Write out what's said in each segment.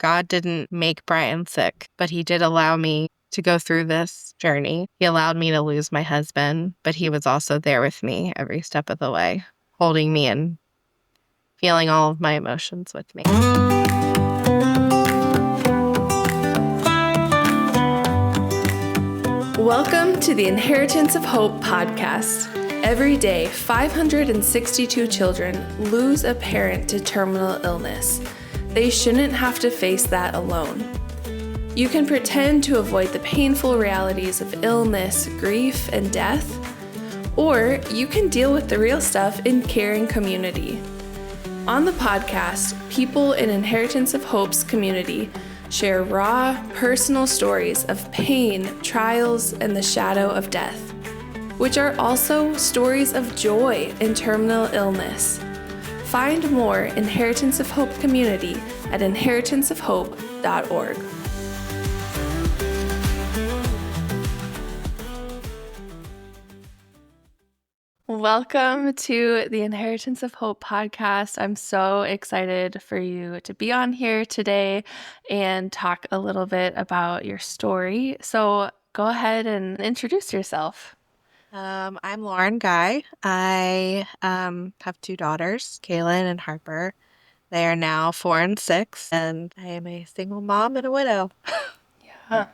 God didn't make Brian sick, but he did allow me to go through this journey. He allowed me to lose my husband, but he was also there with me every step of the way, holding me and feeling all of my emotions with me. Welcome to the Inheritance of Hope podcast. Every day, 562 children lose a parent to terminal illness. They shouldn't have to face that alone. You can pretend to avoid the painful realities of illness, grief, and death, or you can deal with the real stuff in caring community. On the podcast, people in Inheritance of Hope's community share raw, personal stories of pain, trials, and the shadow of death, which are also stories of joy in terminal illness. Find more Inheritance of Hope community at inheritanceofhope.org. Welcome to the Inheritance of Hope podcast. I'm so excited for you to be on here today and talk a little bit about your story. So go ahead and introduce yourself. I'm Lauren Nguy. I have two daughters, Kaylin and Harper. They are now 4 and 6, and I am a single mom and a widow. Yeah.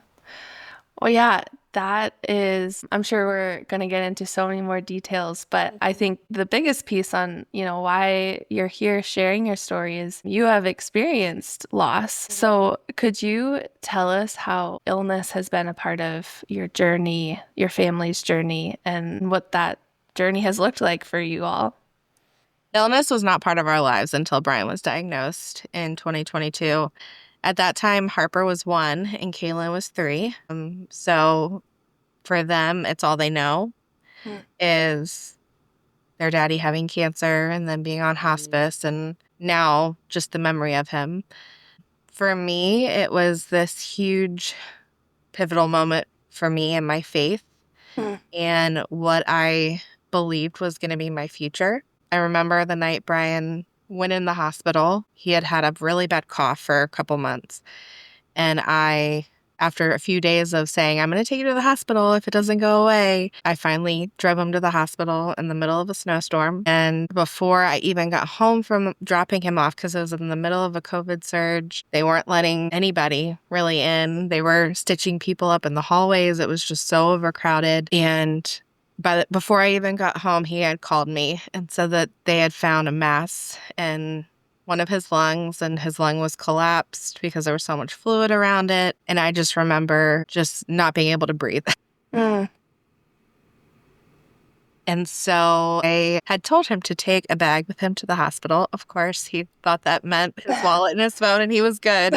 Well, yeah, that is, I'm sure we're going to get into so many more details, but I think the biggest piece on, why you're here sharing your story is you have experienced loss. So could you tell us how illness has been a part of your journey, your family's journey, and what that journey has looked like for you all? Illness was not part of our lives until Brian was diagnosed in 2022. At that time, Harper was 1 and Kaylin was 3. So for them, it's all they know is their daddy having cancer and then being on hospice, and now just the memory of him. For me, it was this huge pivotal moment for me and my faith and what I believed was going to be my future. I remember the night Brian went in the hospital. He had had a really bad cough for a couple months. And after a few days of saying, I'm going to take you to the hospital if it doesn't go away, I finally drove him to the hospital in the middle of a snowstorm. And before I even got home from dropping him off, because it was in the middle of a COVID surge, they weren't letting anybody really in. They were stitching people up in the hallways. It was just so overcrowded. And before I even got home, he had called me and said that they had found a mass in one of his lungs, and his lung was collapsed because there was so much fluid around it. And I just remember just not being able to breathe. And so I had told him to take a bag with him to the hospital. Of course, he thought that meant his wallet and his phone, and he was good.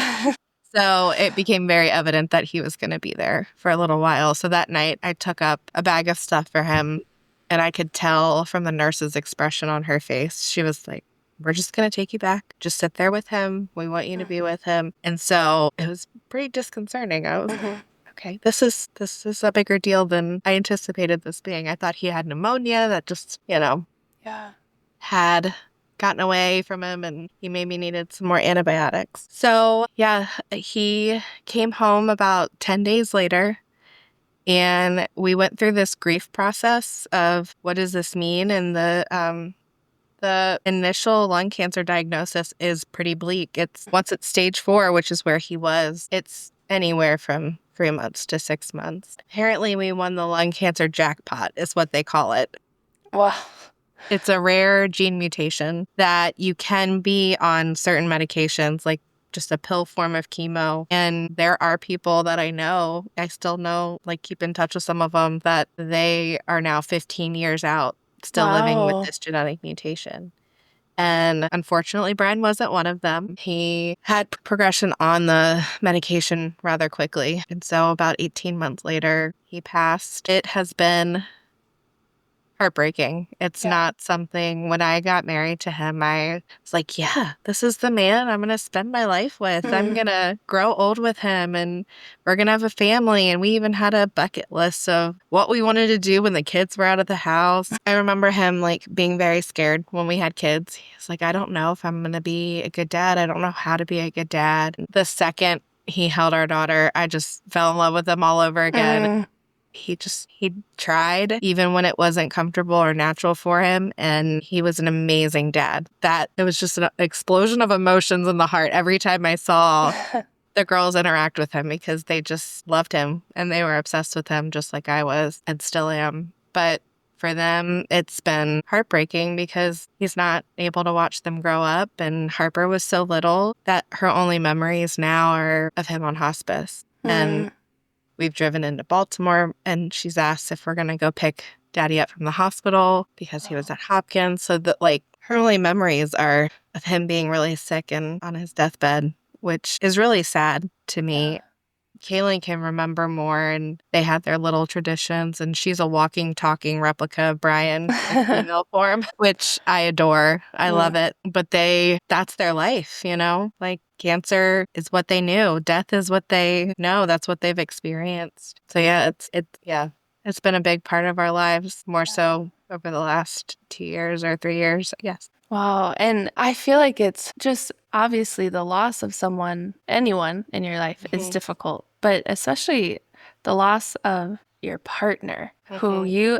So it became very evident that he was going to be there for a little while. So that night, I took up a bag of stuff for him, and I could tell from the nurse's expression on her face, she was like, we're just going to take you back. Just sit there with him. We want you to be with him. And so it was pretty disconcerting. I was like, okay, this is a bigger deal than I anticipated this being. I thought he had pneumonia that just, had gotten away from him, and he maybe needed some more antibiotics. So yeah, he came home about 10 days later, and we went through this grief process of what does this mean? And the initial lung cancer diagnosis is pretty bleak. Once it's stage 4, which is where he was, it's anywhere from 3 months to 6 months. Apparently, we won the lung cancer jackpot, is what they call it. Wow. It's a rare gene mutation that you can be on certain medications, like just a pill form of chemo. And there are people that I still know, like keep in touch with some of them, that they are now 15 years out, still living with this genetic mutation. And unfortunately, Brian wasn't one of them. He had progression on the medication rather quickly. And so about 18 months later, he passed. It has been heartbreaking. It's Yeah. not something, when I got married to him, I was like, yeah, this is the man I'm going to spend my life with. I'm going to grow old with him and we're going to have a family. And we even had a bucket list of what we wanted to do when the kids were out of the house. I remember him like being very scared when we had kids. He's like, I don't know if I'm going to be a good dad. I don't know how to be a good dad. The second he held our daughter, I just fell in love with him all over again. He tried even when it wasn't comfortable or natural for him. And he was an amazing dad. It was just an explosion of emotions in the heart every time I saw the girls interact with him, because they just loved him and they were obsessed with him just like I was and still am. But for them, it's been heartbreaking because he's not able to watch them grow up. And Harper was so little that her only memories now are of him on hospice. And we've driven into Baltimore and she's asked if we're going to go pick Daddy up from the hospital because he was at Hopkins. So that like her only memories are of him being really sick and on his deathbed, which is really sad to me. Kaylin can remember more, and they had their little traditions, and she's a walking, talking replica of Brian in female form, which I adore. I love it. But that's their life, you know? Like, cancer is what they knew. Death is what they know. That's what they've experienced. So yeah, it's been a big part of our lives, more so over the last 2 years or 3 years, I guess. Wow. And I feel like it's just obviously the loss of anyone in your life is difficult, but especially the loss of your partner who you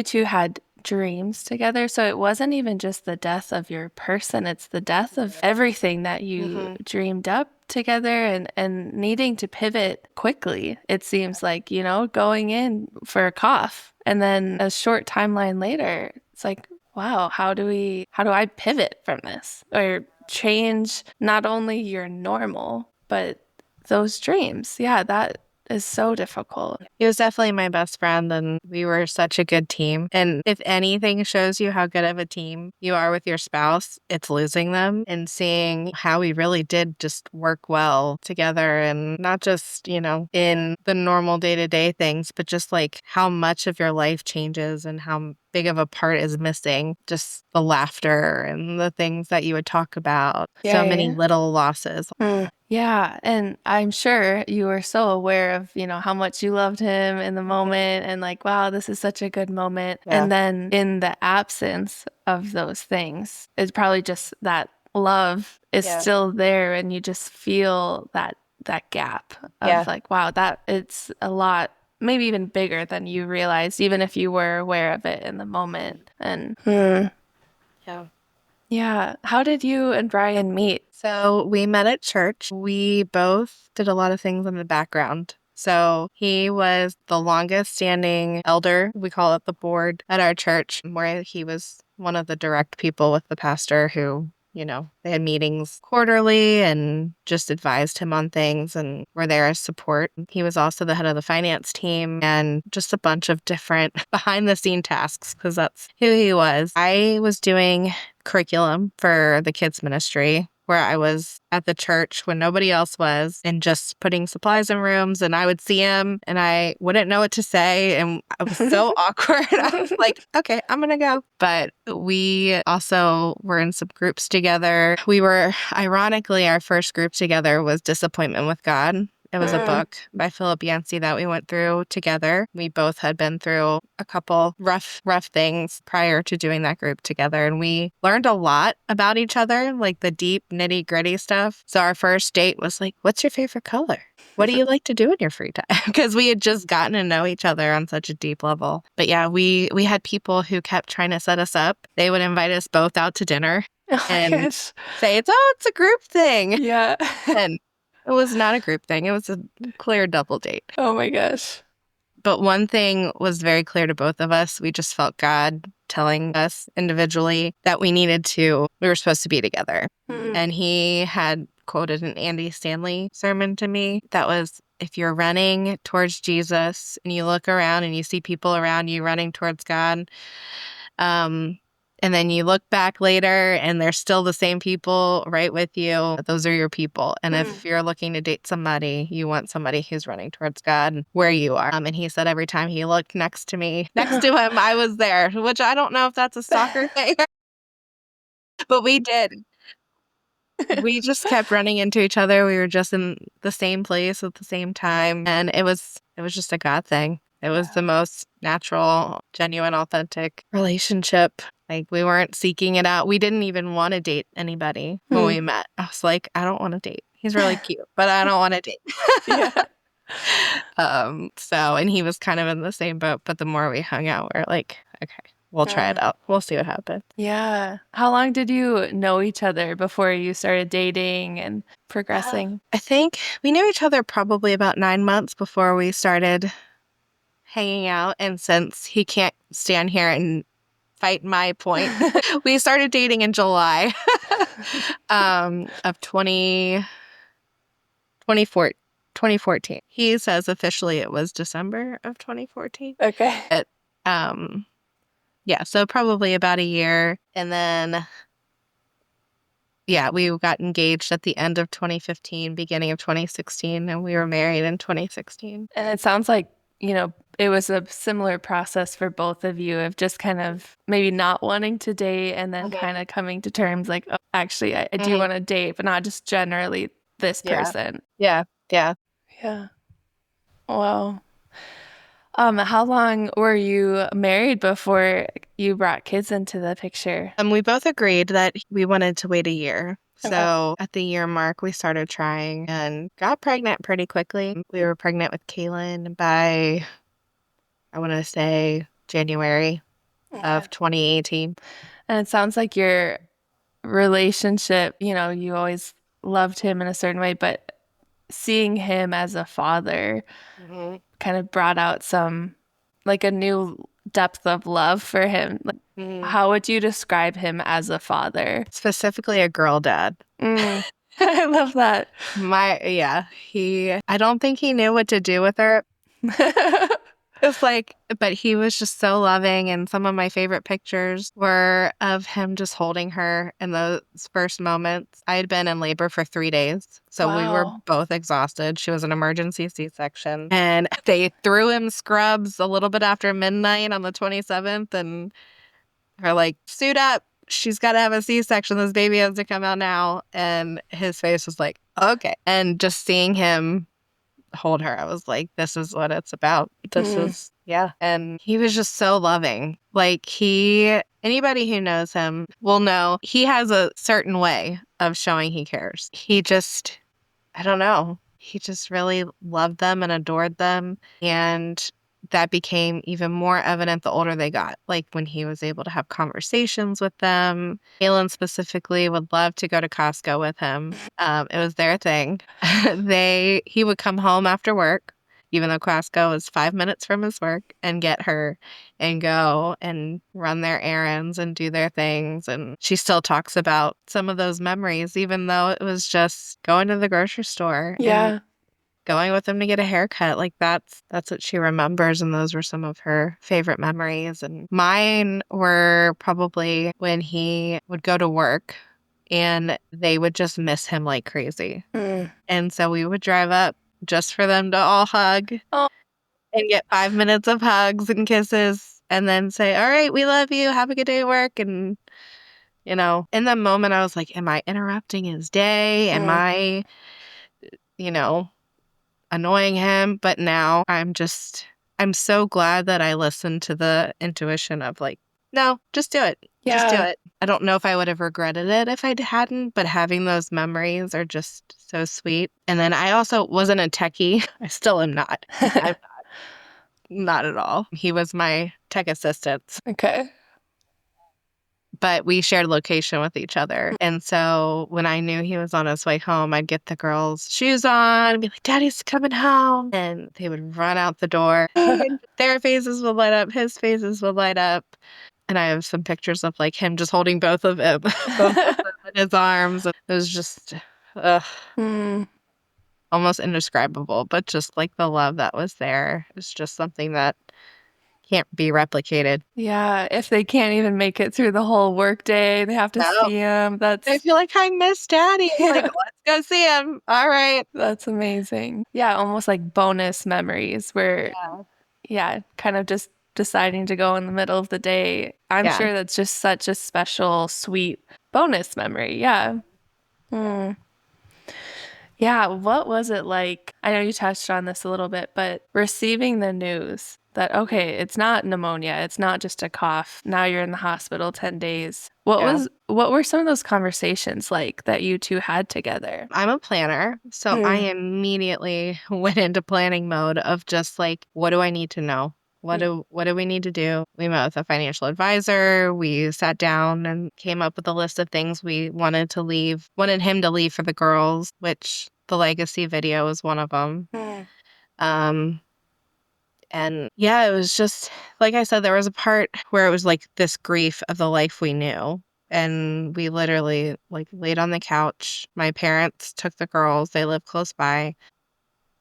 two had dreams together. So it wasn't even just the death of your person, it's the death of everything that you dreamed up together, and needing to pivot quickly. It seems like, going in for a cough and then a short timeline later, it's like, wow, how do I pivot from this or change not only your normal, but those dreams? Yeah, that is so difficult. He was definitely my best friend, and we were such a good team. And if anything shows you how good of a team you are with your spouse, it's losing them and seeing how we really did just work well together, and not just, in the normal day-to-day things, but just like how much of your life changes and how big of a part is missing. Just the laughter and the things that you would talk about. So many little losses. Yeah, and I'm sure you were so aware of, how much you loved him in the moment and like, wow, this is such a good moment. Yeah. And then in the absence of those things, it's probably just that love is still there, and you just feel that gap of like, wow, that it's a lot, maybe even bigger than you realized, even if you were aware of it in the moment. And yeah, how did you and Brian meet? So we met at church. We both did a lot of things in the background. So he was the longest standing elder, we call it the board, at our church, where he was one of the direct people with the pastor who, they had meetings quarterly and just advised him on things and were there as support. He was also the head of the finance team and just a bunch of different behind the scene tasks, because that's who he was. I was doing curriculum for the kids ministry, where I was at the church when nobody else was and just putting supplies in rooms, and I would see him and I wouldn't know what to say, and I was so awkward. I was like, okay, I'm gonna go. But we also were in some groups together. Ironically, our first group together was Disappointment with God. It was a book by Philip Yancey that we went through together. We both had been through a couple rough things prior to doing that group together. And we learned a lot about each other, like the deep nitty gritty stuff. So our first date was like, what's your favorite color? What do you like to do in your free time? Because we had just gotten to know each other on such a deep level. But yeah, we had people who kept trying to set us up. They would invite us both out to dinner and say, it's a group thing. Yeah. And it was not a group thing. It was a clear double date. Oh my gosh. But one thing was very clear to both of us. We just felt God telling us individually that we were supposed to be together. And he had quoted an Andy Stanley sermon to me that was, if you're running towards Jesus and you look around and you see people around you running towards God, And then you look back later and they're still the same people right with you. Those are your people. And if you're looking to date somebody, you want somebody who's running towards God where you are. And he said every time he looked next to him, I was there, which I don't know if that's a stalker thing, but we did. We just kept running into each other. We were just in the same place at the same time. And it was just a God thing. It was the most natural, genuine, authentic relationship. Like, we weren't seeking it out. We didn't even want to date anybody when we met. I was like, I don't want to date. He's really cute, but I don't want to date. Yeah. And he was kind of in the same boat, but the more we hung out, we are like, okay, we'll try it out. We'll see what happens. Yeah. How long did you know each other before you started dating and progressing? I think we knew each other probably about 9 months before we started hanging out. And since he can't stand here and fight my point, we started dating in July of 2014. He says officially it was December of 2014. Okay. But, yeah, so probably about a year. And then, yeah, we got engaged at the end of 2015, beginning of 2016, and we were married in 2016. And it sounds like, it was a similar process for both of you of just kind of maybe not wanting to date and then kind of coming to terms like, oh, actually, I do want to date, but not just generally this person. Yeah. Yeah. Wow. How long were you married before you brought kids into the picture? We both agreed that we wanted to wait a year. So at the year mark, we started trying and got pregnant pretty quickly. We were pregnant with Kaylin by, I want to say, January of 2018. And it sounds like your relationship, you always loved him in a certain way, but seeing him as a father kind of brought out like a new depth of love for him. Like, how would you describe him as a father? Specifically a girl dad. I love that. I don't think he knew what to do with her. It's like, but he was just so loving, and some of my favorite pictures were of him just holding her in those first moments. I had been in labor for 3 days, so we were both exhausted. She was an emergency C-section, and they threw him scrubs a little bit after midnight on the 27th, and are like, suit up. She's got to have a C-section. This baby has to come out now. And his face was like, okay. And just seeing him hold her, I was like, this is what it's about. Yeah. And he was just so loving. Like, anybody who knows him will know he has a certain way of showing he cares. I don't know. He just really loved them and adored them. And that became even more evident the older they got. Like, when he was able to have conversations with them. Kaylin specifically would love to go to Costco with him. It was their thing. He would come home after work, even though Costco was 5 minutes from his work, and get her and go and run their errands and do their things. And she still talks about some of those memories, even though it was just going to the grocery store. And going with him to get a haircut. Like, that's what she remembers, and those were some of her favorite memories. And mine were probably when he would go to work and they would just miss him like crazy. And so we would drive up just for them to all hug and get 5 minutes of hugs and kisses, and then say, all right, we love you, have a good day at work. And in the moment I was like, am I interrupting his day? Am I annoying him? But now I'm so glad that I listened to the intuition of like, no, just do it. Just do it. I don't know if I would have regretted it if I hadn't, but having those memories are just so sweet. And then I also wasn't a techie. I still am not. I'm not at all. He was my tech assistant. Okay. But we shared location with each other. And so when I knew he was on his way home, I'd get the girls' shoes on and be like, Daddy's coming home. And they would run out the door. Their faces would light up. His faces would light up. And I have some pictures of like him just holding both of them in his arms. It was just almost indescribable. But just like the love that was there, it was just something that can't be replicated. Yeah, if they can't even make it through the whole workday, they have to No. see him. I That's feel like I miss Daddy. Like, yeah, let's go see him. All right. that's amazing. Yeah, almost like bonus memories where Yeah. yeah, kind of just deciding to go in the middle of the day. I'm Yeah. sure that's just such a special, sweet bonus memory. Yeah. Hmm. Yeah, what was it like? I know you touched on this a little bit, but receiving the news that, okay, it's not pneumonia, it's not just a cough. Now you're in the hospital 10 days. Yeah. What were some of those conversations like that you two had together? I'm a planner, so I Mm, immediately went into planning mode of just like, what do I need to know? What do we need to do? We met with a financial advisor. We sat down and came up with a list of things we wanted him to leave for the girls, which the legacy video was one of them. mm, Um, and yeah, it was just like I said, there was a part where it was like this grief of the life we knew. And we literally like laid on the couch. My parents took the girls, they live close by.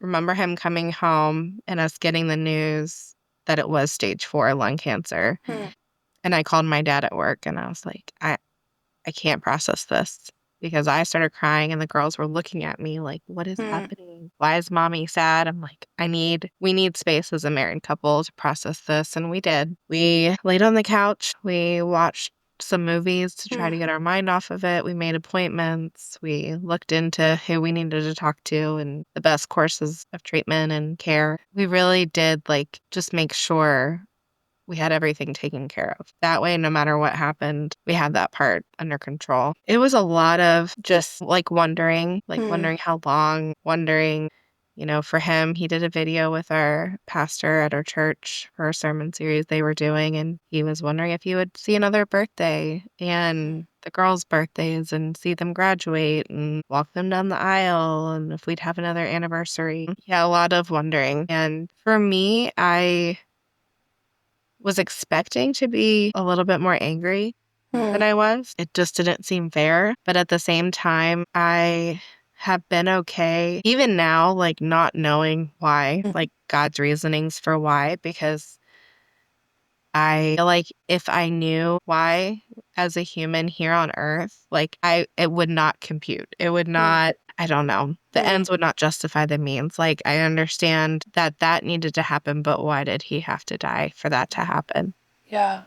Remember him coming home and us getting the news that it was stage 4 lung cancer. mm, And I called my dad at work and I was like, I can't process this because I started crying and the girls were looking at me like, what is mm, happening? Why is mommy sad? I'm like, we need space as a married couple to process this. And we did. We laid on the couch. We watched some movies to try mm, to get our mind off of it. We made appointments. We looked into who we needed to talk to and the best courses of treatment and care. We really did like just make sure we had everything taken care of. That way, no matter what happened, we had that part under control. It was a lot of just mm, wondering how long, wondering, for him, he did a video with our pastor at our church for a sermon series they were doing, and he was wondering if he would see another birthday and the girls' birthdays and see them graduate and walk them down the aisle and if we'd have another anniversary. Yeah, a lot of wondering. And for me, I was expecting to be a little bit more angry than mm, I was. It just didn't seem fair. But at the same time, I have been okay, even now, like not knowing why, mm. like God's reasonings for why, because I feel like if I knew why as a human here on earth, it would not compute. It would Mm, not, I don't know. The mm. ends would not justify the means. Like I understand that that needed to happen, but why did he have to die for that to happen? Yeah.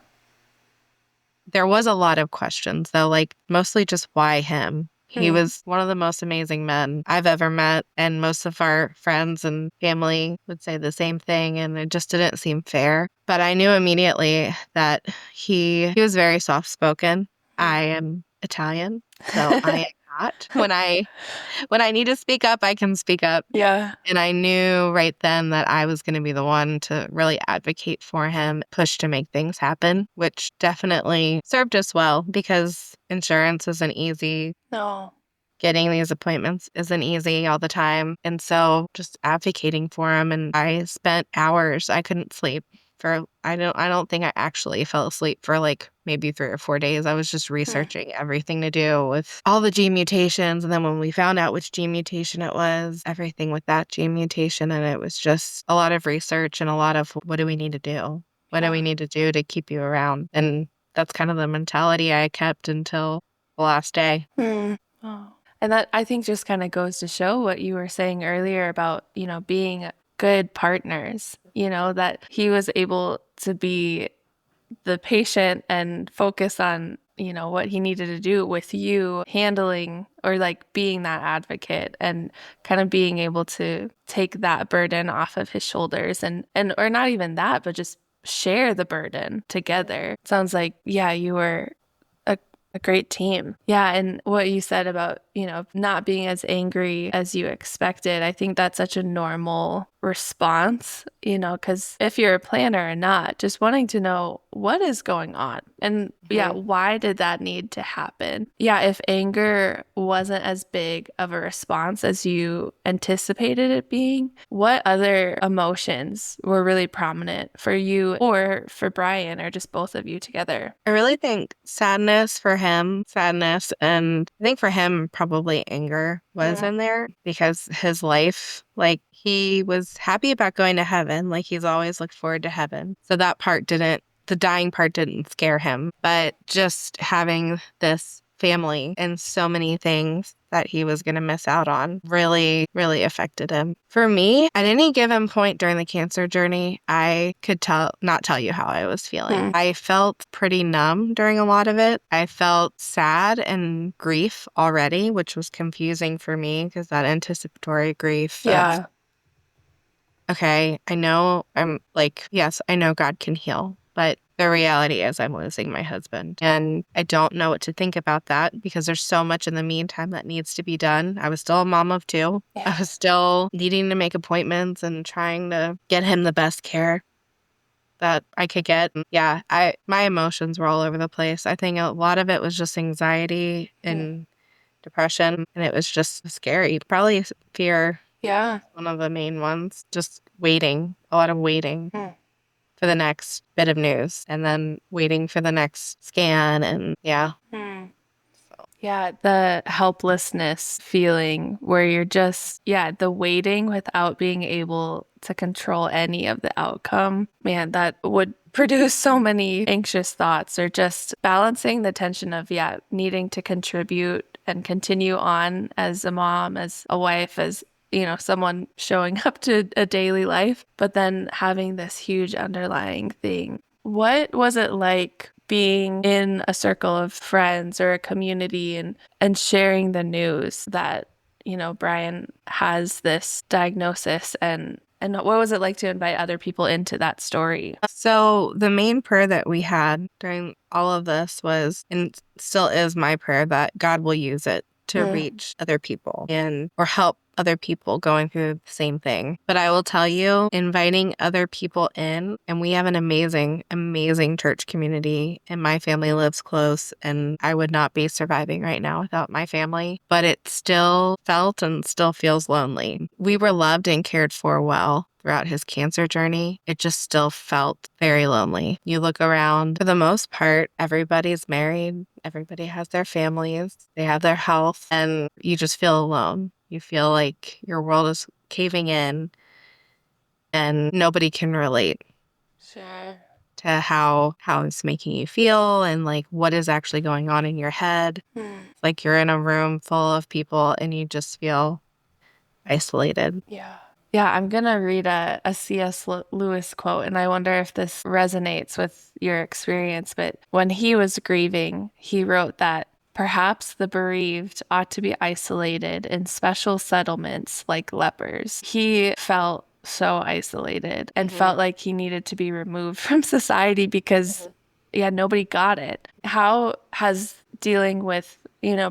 There was a lot of questions, though, like mostly just why him? He Mm, was one of the most amazing men I've ever met, and most of our friends and family would say the same thing, and it just didn't seem fair. But I knew immediately that he was very soft-spoken. I am Italian, so I am not. When I need to speak up, I can speak up. yeah. And I knew right then that I was going to be the one to really advocate for him, push to make things happen, which definitely served us well because insurance isn't easy. No. Getting these appointments isn't easy all the time. And so just advocating for him. And I spent hours, I couldn't sleep for, I don't think I actually fell asleep for like maybe 3 or 4 days. I was just Mm, researching everything to do with all the gene mutations. And then when we found out which gene mutation it was, everything with that gene mutation. And it was just a lot of research and a lot of what do we need to do? What do yeah. we need to do to keep you around? And that's kind of the mentality I kept until the last day. Mm. Oh. And that I think just kind of goes to show what you were saying earlier about, being good partners, that he was able to be the patient and focus on, what he needed to do with you handling or like being that advocate and kind of being able to take that burden off of his shoulders and or not even that, but just share the burden together. Sounds like, yeah, you were a, a great team. Yeah. And what you said about, not being as angry as you expected, I think that's such a normal response, because if you're a planner or not, just wanting to know what is going on. And yeah, Mhm. why did that need to happen? Yeah, if anger wasn't as big of a response as you anticipated it being, what other emotions were really prominent for you or for Brian or just both of you together? I really think sadness, and I think for him, probably anger was in there because his life, like he was happy about going to heaven. Like he's always looked forward to heaven. So that part didn't, the dying part didn't scare him, but just having this family and so many things that he was going to miss out on really, really affected him. For me, at any given point during the cancer journey, I could not tell you how I was feeling. I felt pretty numb during a lot of it. I felt sad and grief already, which was confusing for me because that anticipatory grief of, okay, I know I'm like, yes, I know God can heal, but the reality is I'm losing my husband. And I don't know what to think about that because there's so much in the meantime that needs to be done. I was still a mom of two. I was still needing to make appointments and trying to get him the best care that I could get. Yeah, my emotions were all over the place. I think a lot of it was just anxiety and depression, and it was just scary. Probably fear. Yeah. One of the main ones. Just waiting, a lot of waiting for the next bit of news and then waiting for the next scan. And yeah. Yeah, the helplessness feeling where you're just, the waiting without being able to control any of the outcome. Man, that would produce so many anxious thoughts, or just balancing the tension of, needing to contribute and continue on as a mom, as a wife, as someone showing up to a daily life, but then having this huge underlying thing. What was it like being in a circle of friends or a community and sharing the news that, Brian has this diagnosis, and what was it like to invite other people into that story? So the main prayer that we had during all of this was, and still is my prayer, that God will use it to reach other people or help other people going through the same thing. But I will tell you, inviting other people in, and we have an amazing, amazing church community, and my family lives close, and I would not be surviving right now without my family. But it still felt and still feels lonely. We were loved and cared for well throughout his cancer journey. It just still felt very lonely. You look around, for the most part, everybody's married, everybody has their families, they have their health, and you just feel alone. You feel like your world is caving in and nobody can relate to how it's making you feel and like what is actually going on in your head. It's like you're in a room full of people and you just feel isolated. Yeah, I'm going to read a C.S. Lewis quote, and I wonder if this resonates with your experience. But when he was grieving, he wrote that perhaps the bereaved ought to be isolated in special settlements like lepers. He felt so isolated and felt like he needed to be removed from society because, nobody got it. How has dealing with,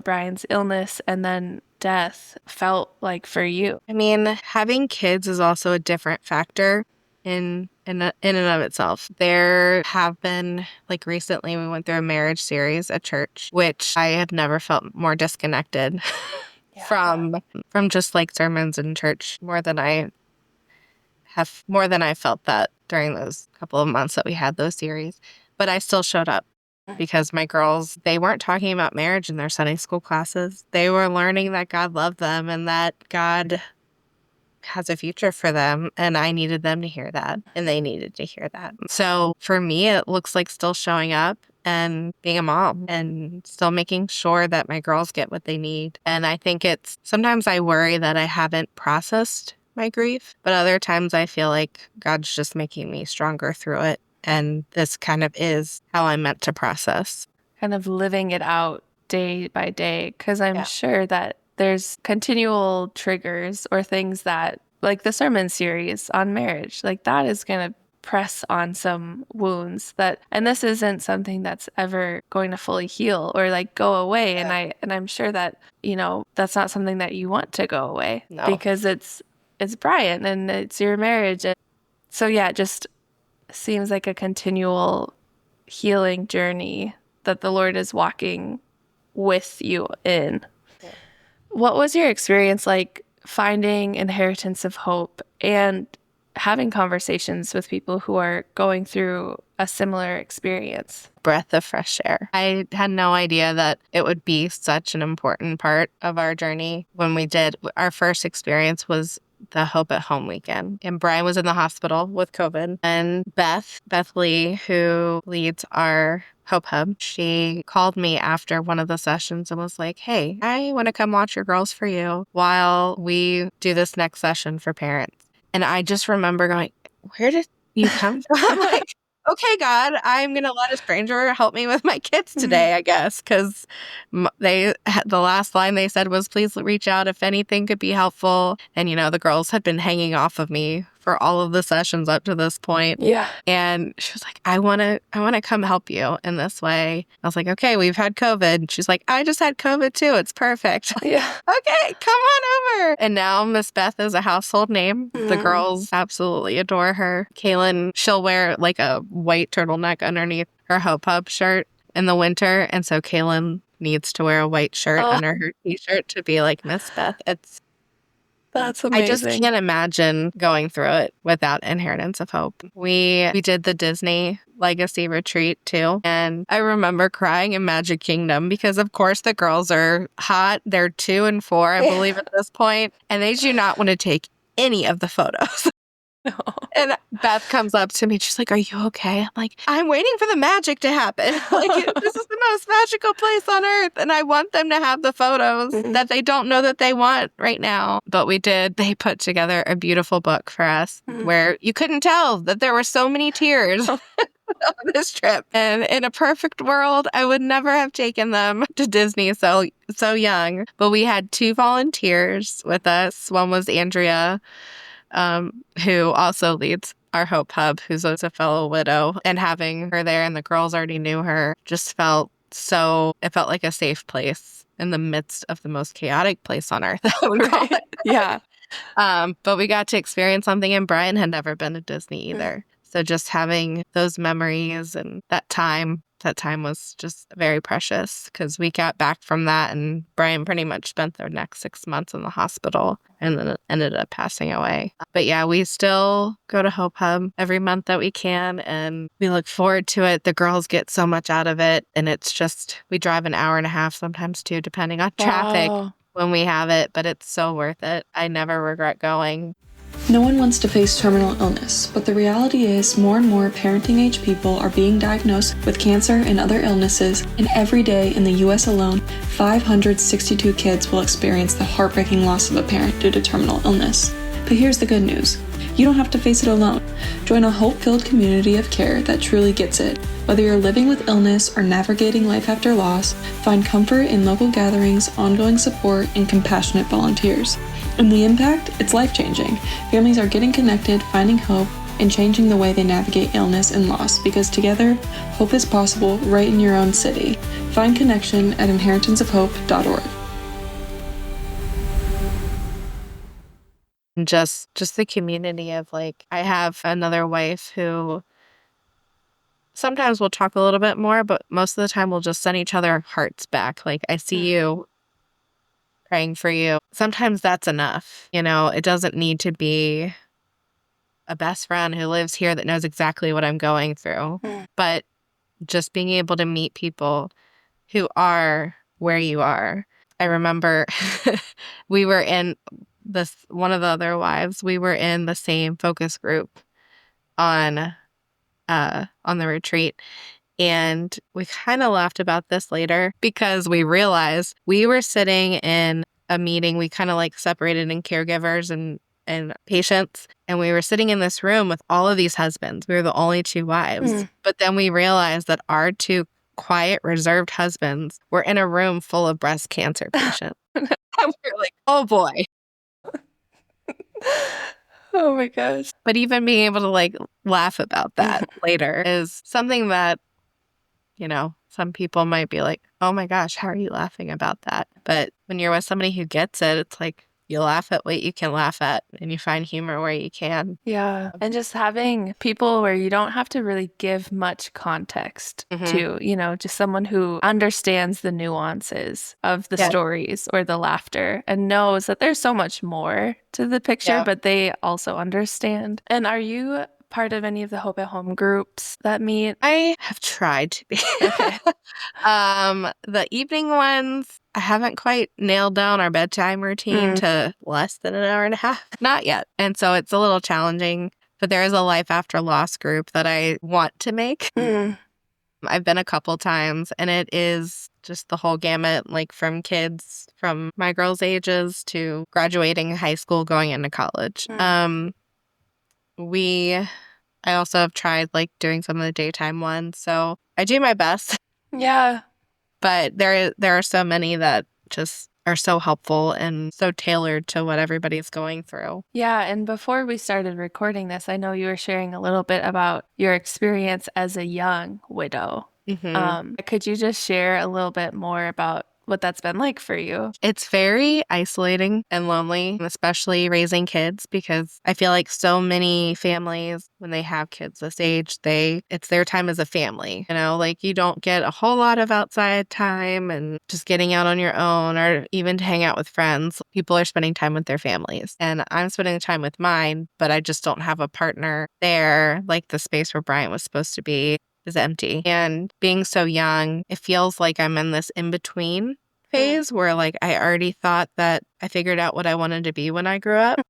Brian's illness and then death felt like for you? I mean, having kids is also a different factor in and of itself. There have been, like recently we went through a marriage series at church, which I have never felt more disconnected from just like sermons in church more than I felt that during those couple of months that we had those series. But I still showed up because my girls, they weren't talking about marriage in their Sunday school classes. They were learning that God loved them and that God has a future for them, and I needed them to hear that, and they needed to hear that. So for me, it looks like still showing up and being a mom and still making sure that my girls get what they need. And I think sometimes I worry that I haven't processed my grief, but other times I feel like God's just making me stronger through it. And this kind of is how I'm meant to process. Kind of living it out day by day, because I'm sure that there's continual triggers or things that, like the sermon series on marriage, like that is going to press on some wounds and this isn't something that's ever going to fully heal or like go away. And I'm sure that, that's not something that you want to go away. No. Because it's Brian and it's your marriage. And so it just seems like a continual healing journey that the Lord is walking with you in. What was your experience like finding Inheritance of Hope? And having conversations with people who are going through a similar experience. Breath of fresh air. I had no idea that it would be such an important part of our journey. When we did, our first experience was the Hope at Home weekend. And Brian was in the hospital with COVID. And Beth Lee, who leads our Hope Hub, she called me after one of the sessions and was like, hey, I want to come watch your girls for you while we do this next session for parents. And I just remember going, where did you come from? Like, okay, God, I'm going to let a stranger help me with my kids today, I guess. Because the last line they said was, please reach out if anything could be helpful. And, the girls had been hanging off of me for all of the sessions up to this point. Yeah. And she was like, I want to come help you in this way. I was like, okay, we've had COVID. She's like, I just had COVID too. It's perfect. Yeah. Okay, come on over. And now Miss Beth is a household name. The girls absolutely adore her. Kaylin, she'll wear like a white turtleneck underneath her Hope Hub shirt in the winter. And so Kaylin needs to wear a white shirt under her t-shirt to be like Miss Beth. That's amazing. I just can't imagine going through it without Inheritance of Hope. We did the Disney Legacy Retreat too. And I remember crying in Magic Kingdom because, of course, the girls are hot. They're 2 and 4, I believe, at this point. And they do not want to take any of the photos. No. And Beth comes up to me. She's like, are you okay? I'm like, I'm waiting for the magic to happen. Like, this is the most magical place on earth. And I want them to have the photos that they don't know that they want right now. But we did. They put together a beautiful book for us where you couldn't tell that there were so many tears on this trip. And in a perfect world, I would never have taken them to Disney so young. But we had 2 volunteers with us. One was Andrea, who also leads our Hope Hub, who's a fellow widow. And having her there and the girls already knew her just felt like a safe place in the midst of the most chaotic place on earth. I would call it. Yeah. But we got to experience something, and Brian had never been to Disney either. So just having those memories and that time was just very precious because we got back from that and Brian pretty much spent the next 6 months in the hospital and then ended up passing away. But yeah, we still go to Hope Hub every month that we can and we look forward to it. The girls get so much out of it and it's just, we drive an hour and a half sometimes too, depending on traffic when we have it, but it's so worth it. I never regret going. No one wants to face terminal illness, but the reality is more and more parenting-age people are being diagnosed with cancer and other illnesses, and every day in the U.S. alone, 562 kids will experience the heartbreaking loss of a parent due to terminal illness. But here's the good news. You don't have to face it alone. Join a hope-filled community of care that truly gets it. Whether you're living with illness or navigating life after loss, find comfort in local gatherings, ongoing support, and compassionate volunteers. And the impact? It's life-changing. Families are getting connected, finding hope, and changing the way they navigate illness and loss, because together, hope is possible right in your own city. Find connection at inheritanceofhope.org. Just the community of like, I have another wife who sometimes we'll talk a little bit more, but most of the time we'll just send each other hearts back. Like, I see you, praying for you. Sometimes that's enough. It doesn't need to be a best friend who lives here that knows exactly what I'm going through. But just being able to meet people who are where you are. I remember we were in one of the other wives, we were in the same focus group on the retreat. And we kind of laughed about this later because we realized we were sitting in a meeting. We kind of like separated in caregivers and patients. And we were sitting in this room with all of these husbands. We were the only 2 wives. But then we realized that our 2 quiet, reserved husbands were in a room full of breast cancer patients. And we were like, oh boy. Oh my gosh. But even being able to like laugh about that later is something that, some people might be like, oh my gosh, how are you laughing about that? But when you're with somebody who gets it, it's like, You laugh at what you can laugh at, and you find humor where you can. Yeah. And just having people where you don't have to really give much context to, just someone who understands the nuances of the stories or the laughter and knows that there's so much more to the picture, but they also understand. And are you part of any of the Hope at Home groups that meet? I have tried to be. Okay. The evening ones, I haven't quite nailed down our bedtime routine to less than an hour and a half. Not yet. And so it's a little challenging, but there is a life after loss group that I want to make. I've been a couple times, and it is just the whole gamut, like from kids from my girls' ages to graduating high school, going into college. I also have tried like doing some of the daytime ones, so I do my best. Yeah. But there are so many that just are so helpful and so tailored to what everybody's going through. Yeah, and before we started recording this, I know you were sharing a little bit about your experience as a young widow. Could you just share a little bit more about what that's been like for you? It's very isolating and lonely, especially raising kids, because I feel like so many families, when they have kids this age, it's their time as a family. Like you don't get a whole lot of outside time and just getting out on your own or even to hang out with friends. People are spending time with their families. And I'm spending time with mine, but I just don't have a partner there, like the space where Bryant was supposed to be is empty. And being so young, it feels like I'm in this in-between phase where like I already thought that I figured out what I wanted to be when I grew up.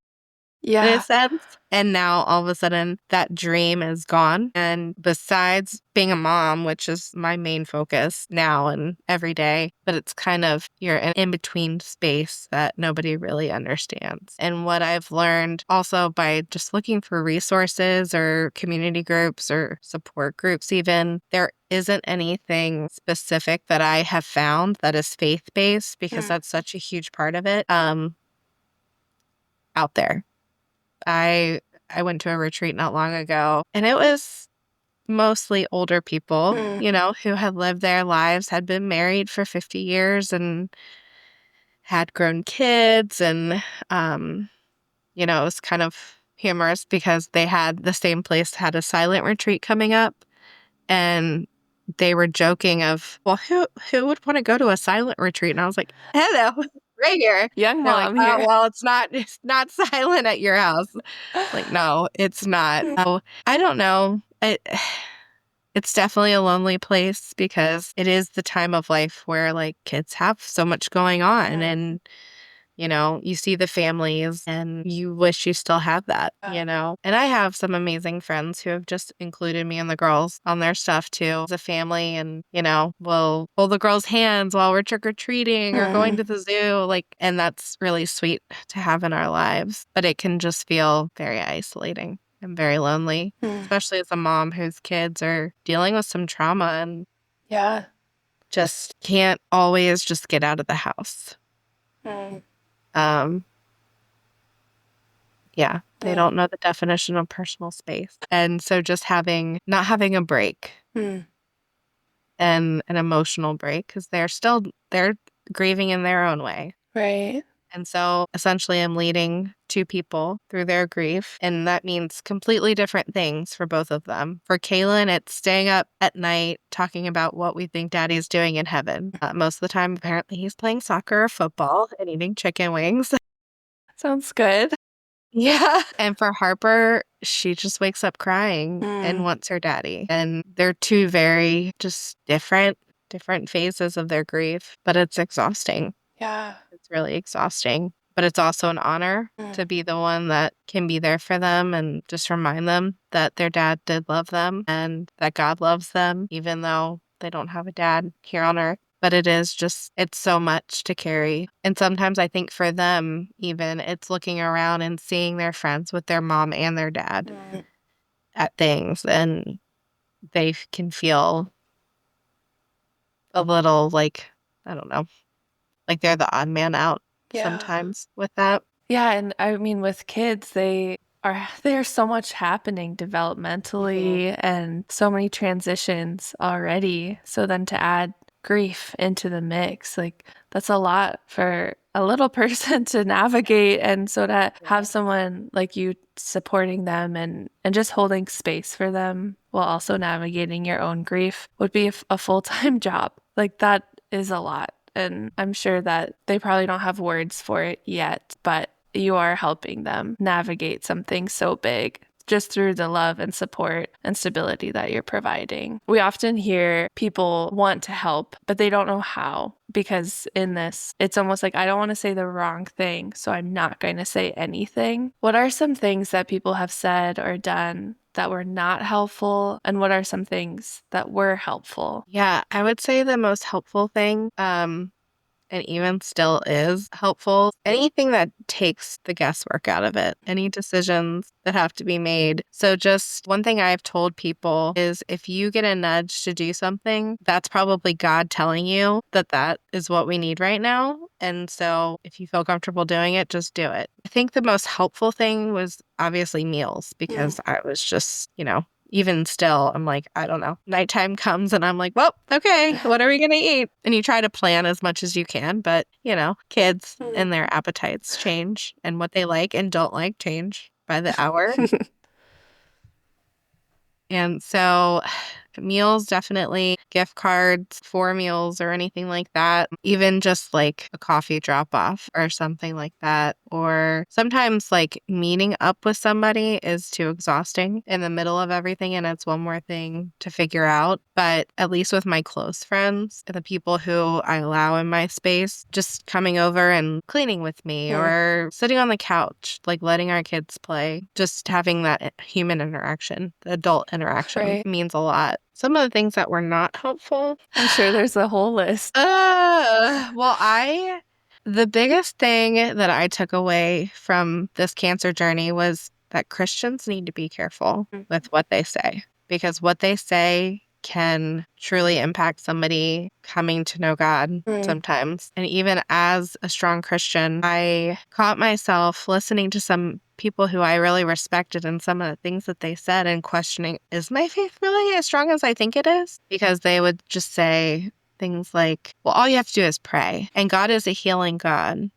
In a sense. And now all of a sudden that dream is gone. And besides being a mom, which is my main focus now and every day, but it's kind of you're in between space that nobody really understands. And what I've learned also by just looking for resources or community groups or support groups even, there isn't anything specific that I have found that is faith-based because that's such a huge part of it out there. I went to a retreat not long ago, and it was mostly older people, who had lived their lives, had been married for 50 years and had grown kids. And, it was kind of humorous because the same place had a silent retreat coming up. And they were joking of, well, who would want to go to a silent retreat? And I was like, hello, right here. Young They're like, mom oh, here. well, it's not silent at your house. Like, no, it's not. So I don't know. It's definitely a lonely place because it is the time of life where like kids have so much going on and you see the families and you wish you still had that, And I have some amazing friends who have just included me and the girls on their stuff too as a family and, we'll hold the girls' hands while we're trick-or-treating or going to the zoo. And that's really sweet to have in our lives. But it can just feel very isolating and very lonely, especially as a mom whose kids are dealing with some trauma and just can't always just get out of the house. They don't know the definition of personal space. And so just not having a break and an emotional break because they're grieving in their own way. Right. And so essentially I'm leading two people through their grief. And that means completely different things for both of them. For Kaylin, it's staying up at night talking about what we think daddy's doing in heaven. Most of the time, apparently he's playing soccer or football and eating chicken wings. Sounds good. Yeah. And for Harper, she just wakes up crying and wants her daddy. And they're two very just different phases of their grief, but it's exhausting. Yeah. It's really exhausting. But it's also an honor to be the one that can be there for them and just remind them that their dad did love them and that God loves them, even though they don't have a dad here on earth. But it's so much to carry. And sometimes I think for them, even, it's looking around and seeing their friends with their mom and their dad at things. And they can feel a little like, I don't know, like they're the odd man out sometimes with that. Yeah. And I mean, with kids, there's so much happening developmentally and so many transitions already. So then to add grief into the mix. Like, that's a lot for a little person to navigate. And so to have someone like you supporting them and just holding space for them while also navigating your own grief would be a full-time job. Like, that is a lot. And I'm sure that they probably don't have words for it yet, but you are helping them navigate something so big just through the love and support and stability that you're providing. We often hear people want to help, but they don't know how, because in this, it's almost like, I don't want to say the wrong thing, so I'm not going to say anything. What are some things that people have said or done that were not helpful? And what are some things that were helpful? Yeah, I would say the most helpful thing, and even still is helpful, anything that takes the guesswork out of it, any decisions that have to be made. So just one thing I've told people is if you get a nudge to do something, that's probably God telling you that that is what we need right now. And so if you feel comfortable doing it, just do it. I think the most helpful thing was obviously meals, because I was just, even still, I'm like, I don't know. Nighttime comes and I'm like, well, okay, what are we going to eat? And you try to plan as much as you can, but, kids and their appetites change, and what they like and don't like change by the hour. And so meals, definitely gift cards for meals or anything like that. Even just like a coffee drop off or something like that. Or sometimes like meeting up with somebody is too exhausting in the middle of everything, and it's one more thing to figure out. But at least with my close friends, the people who I allow in my space, just coming over and cleaning with me or sitting on the couch, like letting our kids play, just having that human interaction, the adult interaction means a lot. Some of the things that were not helpful. I'm sure there's a whole list. The biggest thing that I took away from this cancer journey was that Christians need to be careful with what they say, because what they say can truly impact somebody coming to know God sometimes. And even as a strong Christian, I caught myself listening to some people who I really respected and some of the things that they said and questioning, is my faith really as strong as I think it is? Because they would just say things like, well, all you have to do is pray, and God is a healing God.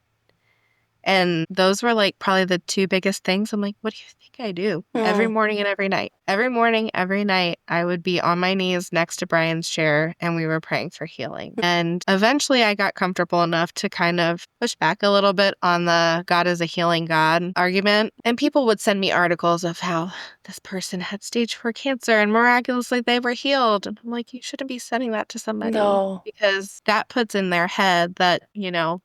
And those were like probably the two biggest things. I'm like, what do you think I do? Every morning and every night. Every morning, every night, I would be on my knees next to Brian's chair and we were praying for healing. And eventually I got comfortable enough to kind of push back a little bit on the God is a healing God argument. And people would send me articles of how this person had stage 4 cancer and miraculously they were healed. And I'm like, you shouldn't be sending that to somebody. No. Because that puts in their head that,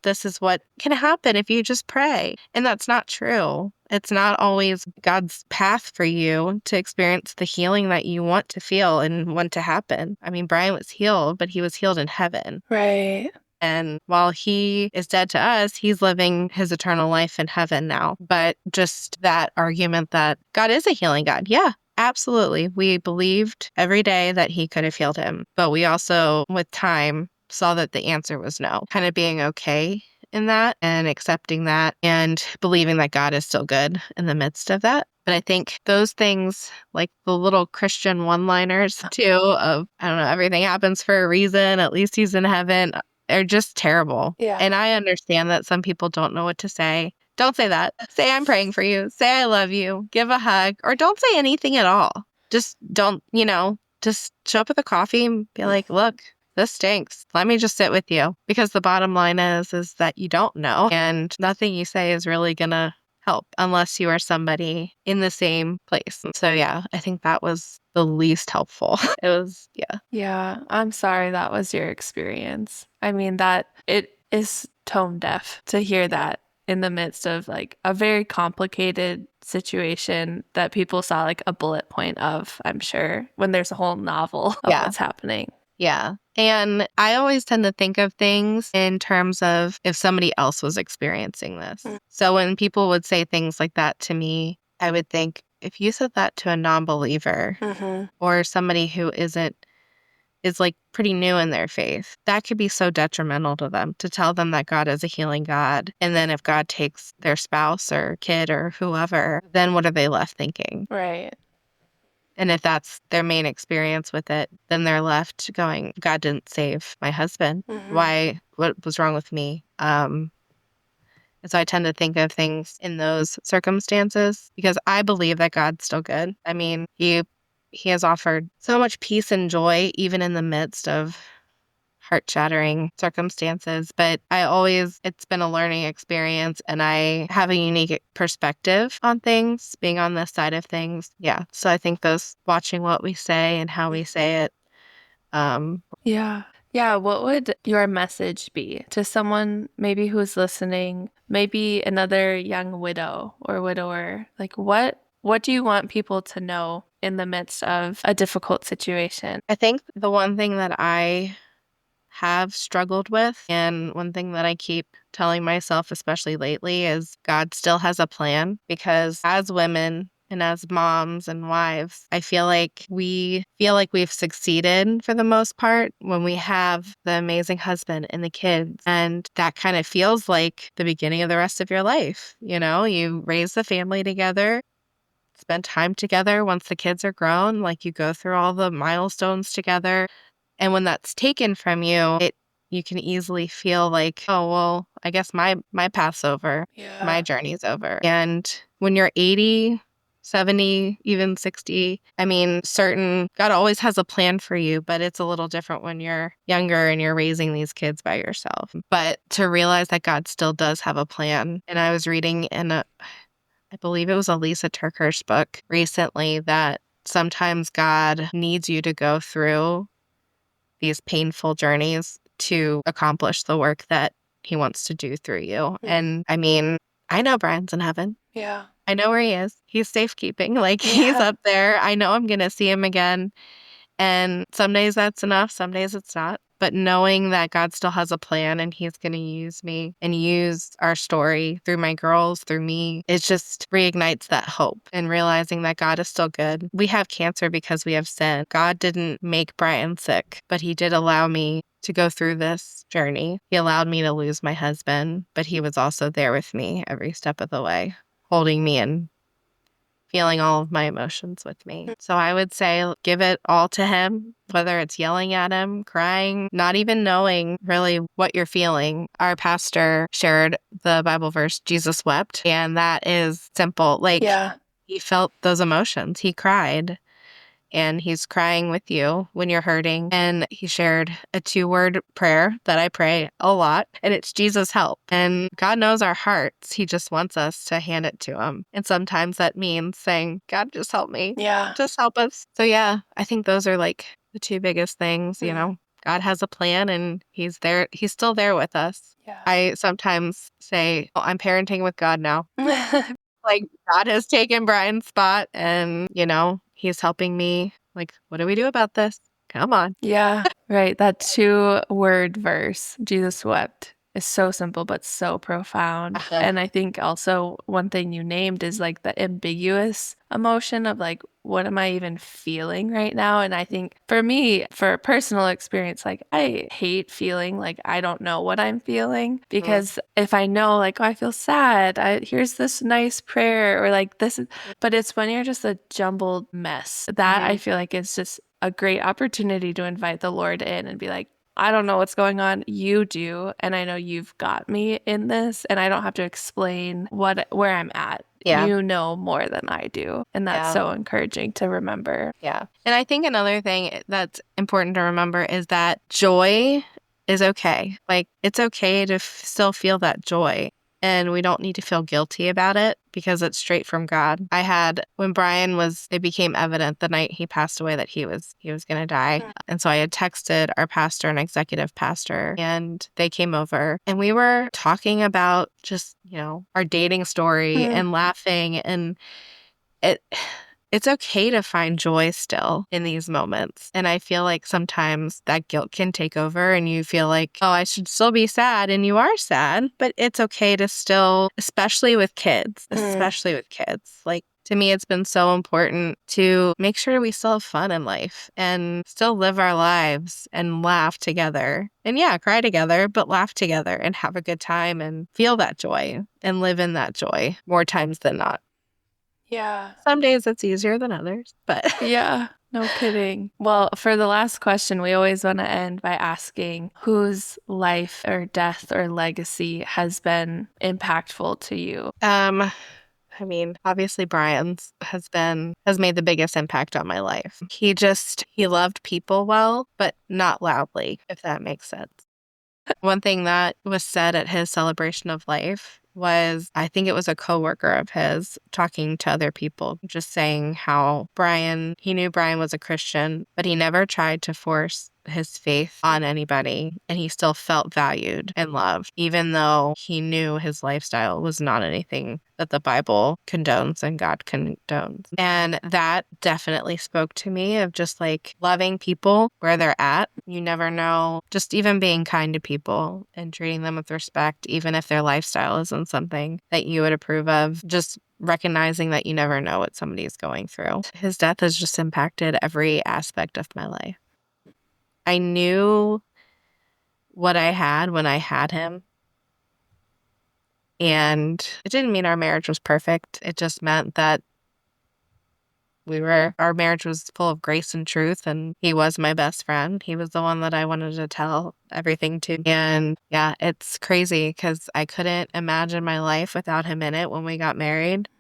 this is what can happen if you just pray. And that's not true. It's not always God's path for you to experience the healing that you want to feel and want to happen. I mean, Brian was healed, but he was healed in heaven. Right. And while he is dead to us, he's living his eternal life in heaven now. But just that argument that God is a healing God. Yeah, absolutely. We believed every day that he could have healed him. But we also, with time, saw that the answer was no. Kind of being okay in that and accepting that and believing that God is still good in the midst of that. But I think those things, like the little Christian one-liners too, of, I don't know, everything happens for a reason, at least he's in heaven, are just terrible. Yeah. And I understand that some people don't know what to say. Don't say that. Say I'm praying for you. Say I love you. Give a hug. Or don't say anything at all. Just don't, just show up with a coffee and be like, look, this stinks. Let me just sit with you. Because the bottom line is that you don't know. And nothing you say is really going to help unless you are somebody in the same place. So yeah, I think that was the least helpful. It was, yeah. Yeah, I'm sorry that was your experience. I mean, that it is tone deaf to hear that in the midst of like a very complicated situation that people saw like a bullet point of, I'm sure, when there's a whole novel of what's happening. Yeah. And I always tend to think of things in terms of if somebody else was experiencing this. So when people would say things like that to me, I would think, if you said that to a non-believer or somebody who is like pretty new in their faith, that could be so detrimental to them, to tell them that God is a healing God. And then if God takes their spouse or kid or whoever, then what are they left thinking? Right. And if that's their main experience with it, then they're left going, God didn't save my husband. Why? What was wrong with me? And so I tend to think of things in those circumstances because I believe that God's still good. I mean, he has offered so much peace and joy, even in the midst of heart-shattering circumstances. But it's been a learning experience, and I have a unique perspective on things, being on this side of things. Yeah. So I think watching what we say and how we say it. Yeah. Yeah. What would your message be to someone maybe who's listening, maybe another young widow or widower? Like, what do you want people to know in the midst of a difficult situation? I think the one thing that I have struggled with, and one thing that I keep telling myself, especially lately, is God still has a plan, because as women and as moms and wives, I feel like we've succeeded for the most part when we have the amazing husband and the kids. And that kind of feels like the beginning of the rest of your life. You know, you raise the family together, spend time together once the kids are grown, like you go through all the milestones together. And when that's taken from you, you can easily feel like, oh, well, I guess my path's over. Yeah. My journey's over. And when you're 80, 70, even 60, I mean, God always has a plan for you, but it's a little different when you're younger and you're raising these kids by yourself. But to realize that God still does have a plan. And I was reading I believe it was a Lisa TerKeurst book recently, that sometimes God needs you to go through these painful journeys to accomplish the work that he wants to do through you. And I mean, I know Brian's in heaven. Yeah. I know where he is. He's safekeeping. Like, he's up there. I know I'm going to see him again. And some days that's enough. Some days it's not. But knowing that God still has a plan and he's going to use me and use our story through my girls, through me, it just reignites that hope, and realizing that God is still good. We have cancer because we have sin. God didn't make Brian sick, but he did allow me to go through this journey. He allowed me to lose my husband, but he was also there with me every step of the way, holding me and feeling all of my emotions with me. So I would say give it all to him, whether it's yelling at him, crying, not even knowing really what you're feeling. Our pastor shared the Bible verse, Jesus wept, and that is simple. Like, he felt those emotions. He cried. And he's crying with you when you're hurting. And he shared a 2-word prayer that I pray a lot, and it's Jesus help. And God knows our hearts. He just wants us to hand it to him. And sometimes that means saying, God, just help me. Yeah. Just help us. So yeah, I think those are like the 2 biggest things, you know. God has a plan and he's there. He's still there with us. Yeah. I sometimes say, oh, I'm parenting with God now. Like, God has taken Brian's spot and, you know, he's helping me. Like, what do we do about this? Come on. Yeah, right. That 2-word verse, Jesus wept, is so simple but so profound. And I think also one thing you named is like the ambiguous emotion of like, what am I even feeling right now? And I think for me, for a personal experience, like I hate feeling like I don't know what I'm feeling, because if I know like, oh, I feel sad, here's this nice prayer, or like this, but it's when you're just a jumbled mess that I feel like it's just a great opportunity to invite the Lord in and be like, I don't know what's going on. You do. And I know you've got me in this, and I don't have to explain where I'm at. Yeah. You know more than I do. And that's so encouraging to remember. Yeah. And I think another thing that's important to remember is that joy is okay. Like, it's okay to still feel that joy. And we don't need to feel guilty about it because it's straight from God. When it became evident the night he passed away that he was going to die. And so I had texted our pastor and executive pastor, and they came over and we were talking about just, you know, our dating story and laughing. And it's okay to find joy still in these moments. And I feel like sometimes that guilt can take over and you feel like, oh, I should still be sad. And you are sad, but it's okay to still, especially with kids, Like, to me, it's been so important to make sure we still have fun in life and still live our lives and laugh together. And yeah, cry together, but laugh together and have a good time and feel that joy and live in that joy more times than not. Yeah. Some days it's easier than others, but Yeah, no kidding. Well, for the last question, we always want to end by asking whose life or death or legacy has been impactful to you? I mean, obviously Brian's has made the biggest impact on my life. He loved people well, but not loudly, if that makes sense. One thing that was said at his celebration of life was, I think it was a coworker of his talking to other people, just saying how he knew Brian was a Christian, but he never tried to force his faith on anybody, and he still felt valued and loved, even though he knew his lifestyle was not anything that the Bible condones and God condones. And that definitely spoke to me of just like loving people where they're at. You never know, just even being kind to people and treating them with respect, even if their lifestyle isn't something that you would approve of, just recognizing that you never know what somebody is going through. His death has just impacted every aspect of my life. I knew what I had when I had him. And it didn't mean our marriage was perfect. It just meant that our marriage was full of grace and truth, and he was my best friend. He was the one that I wanted to tell everything to. And yeah, it's crazy because I couldn't imagine my life without him in it when we got married.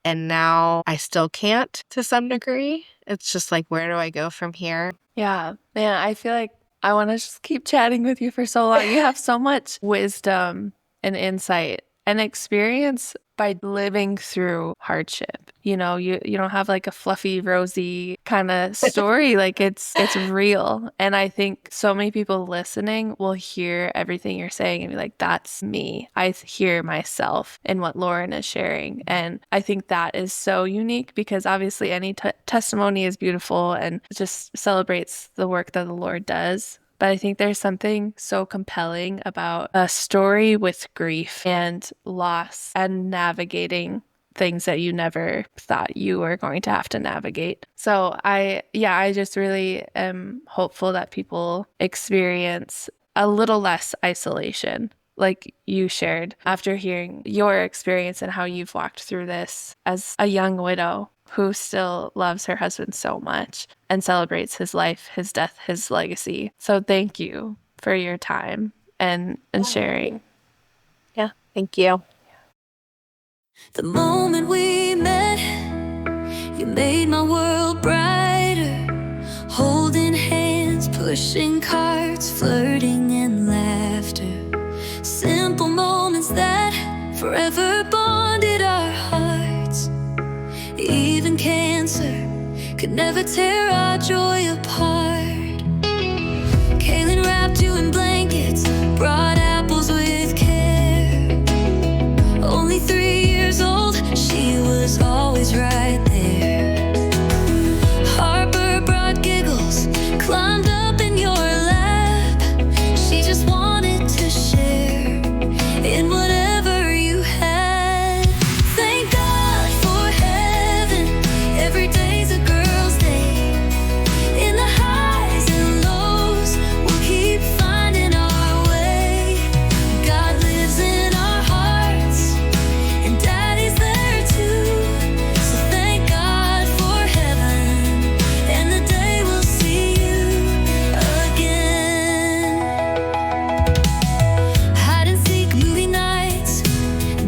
And now I still can't to some degree. It's just like, where do I go from here? Yeah, man, I feel like I want to just keep chatting with you for so long. You have so much wisdom and insight and experience by living through hardship. You know, you don't have like a fluffy, rosy kind of story. Like it's real. And I think so many people listening will hear everything you're saying and be like, that's me. I hear myself in what Lauren is sharing. And I think that is so unique because obviously any testimony is beautiful and just celebrates the work that the Lord does. But I think there's something so compelling about a story with grief and loss and navigating things that you never thought you were going to have to navigate. So I just really am hopeful that people experience a little less isolation, like you shared after hearing your experience and how you've walked through this as a young widow who still loves her husband so much and celebrates his life, his death, his legacy. So thank you for your time and sharing. Yeah, thank you. The moment we met, you made my world brighter. Holding hands, pushing carts, flirting and laughter. Simple moments that forever bonded our hearts. Even cancer could never tear our joy apart. Kaylin wrapped you in blankets, brought apples with care. Only 3 years old, she was always right there. Harper brought giggles, climbed up in your lap. She just wanted to share in whatever you had. Thank God for heaven, every day's a girl's day. In the highs and lows, we'll keep finding our way. God lives in our hearts, and Daddy's there too. So thank God for heaven, and the day we'll see you again. Hide and seek movie nights,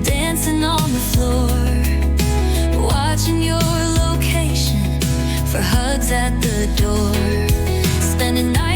dancing on the floor, watching your location for hugs at the door, spending nights